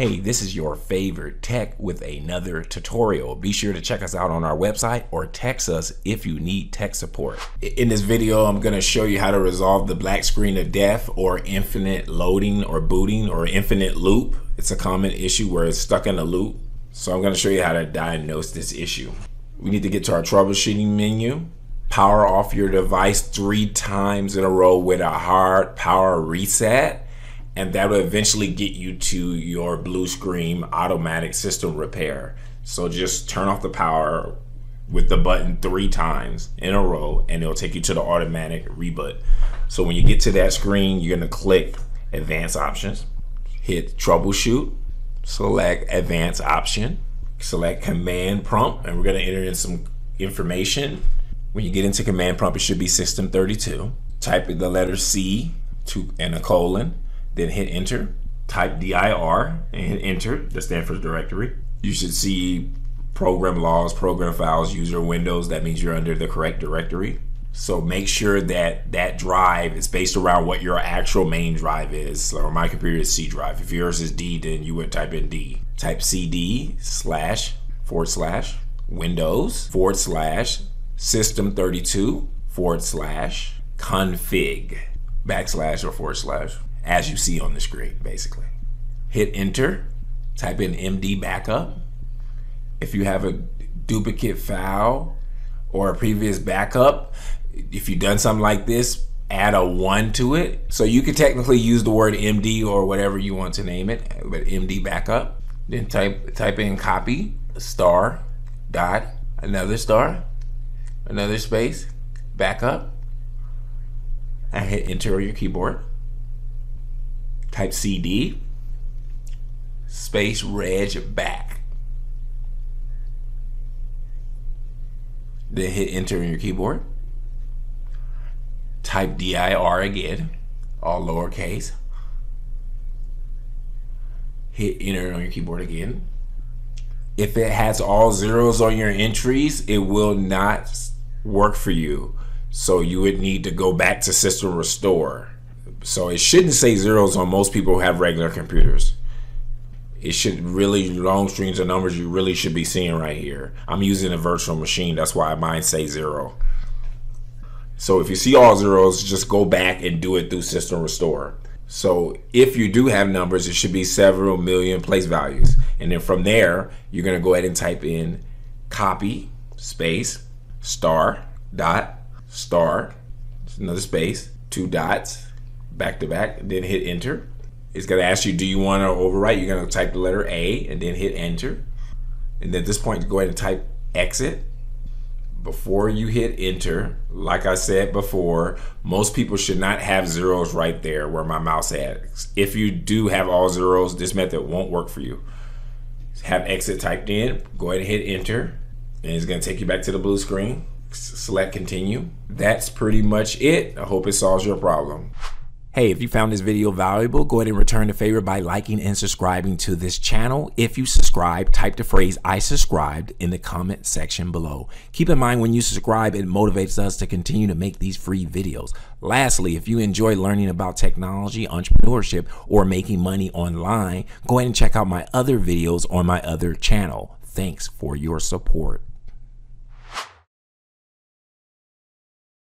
Hey, this is your favorite tech with another tutorial. Be sure to check us out on our website or text us if you need tech support. In this video, I'm going to show you how to resolve the black screen of death or infinite loading or booting or infinite loop. It's a common issue where it's stuck in a loop. So I'm going to show you how to diagnose this issue. We need to get to our troubleshooting menu. Power off your device 3 times in a row with a hard power reset. And that will eventually get you to your blue screen automatic system repair. So just turn off the power with the button 3 times in a row and it'll take you to the automatic reboot. So when you get to that screen, you're gonna click advanced options, hit troubleshoot, select advanced option, select command prompt, and we're gonna enter in some information. When you get into command prompt, it should be system32. Type in the letter C and a colon. Then hit enter, type dir and hit enter, that stands for directory. You should see program logs, program files, user windows. That means you're under the correct directory. So make sure that that drive is based around what your actual main drive is. So my computer is C drive. If yours is D, then you would type in D. Type CD / Windows / system32 / config / or / as you see on the screen, basically. Hit enter, type in MD backup. If you have a duplicate file or a previous backup, if you've done something like this, add a 1 to it. So you could technically use the word MD or whatever you want to name it, but MD backup. Then type in copy, dot, another space, backup, and hit enter on your keyboard. Type CD space reg back. Then hit enter on your keyboard. Type dir again, all lowercase. Hit enter on your keyboard again. If it has all zeros on your entries, it will not work for you. So you would need to go back to system restore. So it shouldn't say zeros on most people who have regular computers. It should really, long strings of numbers you really should be seeing right here. I'm using a virtual machine, that's why mine say 0. So if you see all zeros, just go back and do it through system restore. So if you do have numbers, it should be several million place values. And then from there, you're gonna go ahead and type in copy space dot another space, 2 dots, back to back, then hit enter. It's gonna ask you, do you want to overwrite? You're gonna type the letter A and then hit enter. And at this point, go ahead and type exit. Before you hit enter, like I said before, most people should not have zeros right there where my mouse is. If you do have all zeros, this method won't work for you. Have exit typed in, go ahead and hit enter, and it's gonna take you back to the blue screen. Select continue. That's pretty much it. I hope it solves your problem. Hey, if you found this video valuable, go ahead and return the favor by liking and subscribing to this channel. If you subscribe, type the phrase "I subscribed" in the comment section below. Keep in mind, when you subscribe, it motivates us to continue to make these free videos. Lastly, if you enjoy learning about technology, entrepreneurship, or making money online, go ahead and check out my other videos on my other channel. Thanks for your support.